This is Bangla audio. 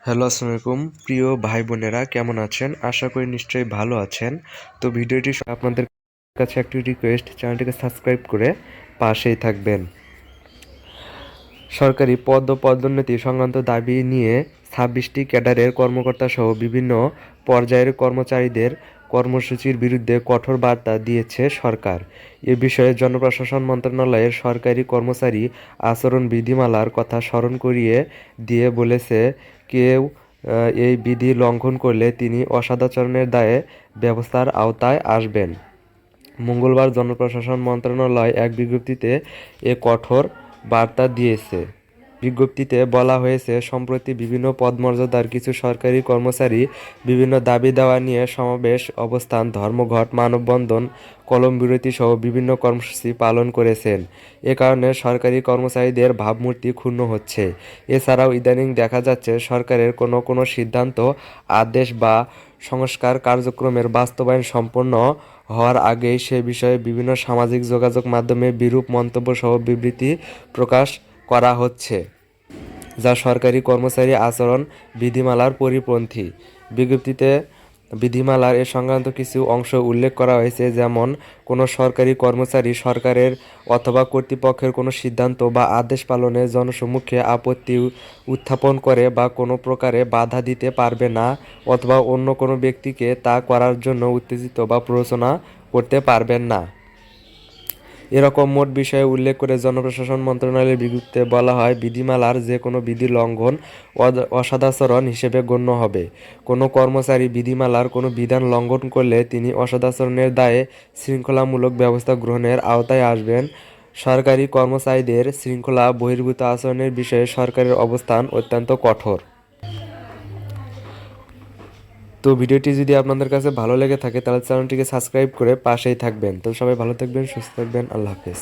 হ্যালো, আসসালামু আলাইকুম প্রিয় ভাই বোনেরা, কেমন আছেন? আশা করি নিশ্চয়ই ভালো আছেন। তো ভিডিওটি আপনাদের কাছে একটি রিকোয়েস্ট, চ্যানেলটিকে সাবস্ক্রাইব করে পাশেই থাকবেন। সরকারি পদ ও পদোন্নতি সংক্রান্ত দাবি নিয়ে 26টি ক্যাডারের কর্মকর্তা সহ বিভিন্ন পর্যায়ের কর্মচারীদের কর্মসূচির বিরুদ্ধে কঠোর বার্তা দিয়েছে সরকার। এ বিষয়ে জনপ্রশাসন মন্ত্রণালয়ের সরকারি কর্মচারী আচরণ বিধিমালার কথা স্মরণ করিয়ে দিয়ে বলেছে, কেউ এই বিধি লঙ্ঘন করলে তিনি অসদাচরণের দায়ে ব্যবস্থার আওতায় আসবেন। মঙ্গলবার জনপ্রশাসন মন্ত্রণালয় এক বিজ্ঞপ্তিতে এ কঠোর বার্তা দিয়েছে। বিজ্ঞপ্তিতে বলা হয়েছে, সম্প্রতি বিভিন্ন পদমর্যাদার কিছু সরকারি কর্মচারী বিভিন্ন দাবি দাওয়া নিয়ে সমাবেশ, অবস্থান, ধর্মঘট, মানববন্ধন, কলমবিরতি সহ বিভিন্ন কর্মসূচি পালন করেছেন। এ কারণে সরকারি কর্মচারীদের ভাবমূর্তি ক্ষুণ্ণ হচ্ছে। এছাড়াও ইদানিং দেখা যাচ্ছে সরকারের কোনো সিদ্ধান্ত, আদেশ বা সংস্কার কার্যক্রমের বাস্তবায়ন সম্পন্ন হওয়ার আগেই সে বিষয়ে বিভিন্ন সামাজিক যোগাযোগ মাধ্যমে বিরূপ মন্তব্য সহ বিবৃতি প্রকাশ করা হচ্ছে, যা সরকারি কর্মচারী আচরণ বিধিমালার পরিপন্থী। বিজ্ঞপ্তিতে বিধিমালার এ সংক্রান্ত কিছু অংশ উল্লেখ করা হয়েছে, যেমন কোনো সরকারি কর্মচারী সরকারের অথবা কর্তৃপক্ষের কোনো সিদ্ধান্ত বা আদেশ পালনে জনসম্মুখে আপত্তি উত্থাপন করে বা কোনো প্রকারে বাধা দিতে পারবে না, অথবা অন্য কোনো ব্যক্তিকে তা করার জন্য উত্তেজিত বা প্ররোচনা করতে পারবেন না। এরকম মোট বিষয়ে উল্লেখ করে জনপ্রশাসন মন্ত্রণালয়ের বিজ্ঞপ্তিতে বলা হয়, বিধিমালার যে কোনো বিধি লঙ্ঘন অসদাচরণ হিসেবে গণ্য হবে। কোনো কর্মচারী বিধিমালার কোনো বিধান লঙ্ঘন করলে তিনি অসদাচরণের দায়ে শৃঙ্খলামূলক ব্যবস্থা গ্রহণের আওতায় আসবেন। সরকারি কর্মচারীদের শৃঙ্খলা বহির্ভূত আচরণের বিষয়ে সরকারের অবস্থান অত্যন্ত কঠোর। তো ভিডিওটি যদি আপনাদের কাছে ভালো লেগে থাকে তাহলে চ্যানেলটিকে সাবস্ক্রাইব করে পাশেই থাকবেন। তো সবাই ভালো থাকবেন, সুস্থ থাকবেন। আল্লাহ হাফেজ।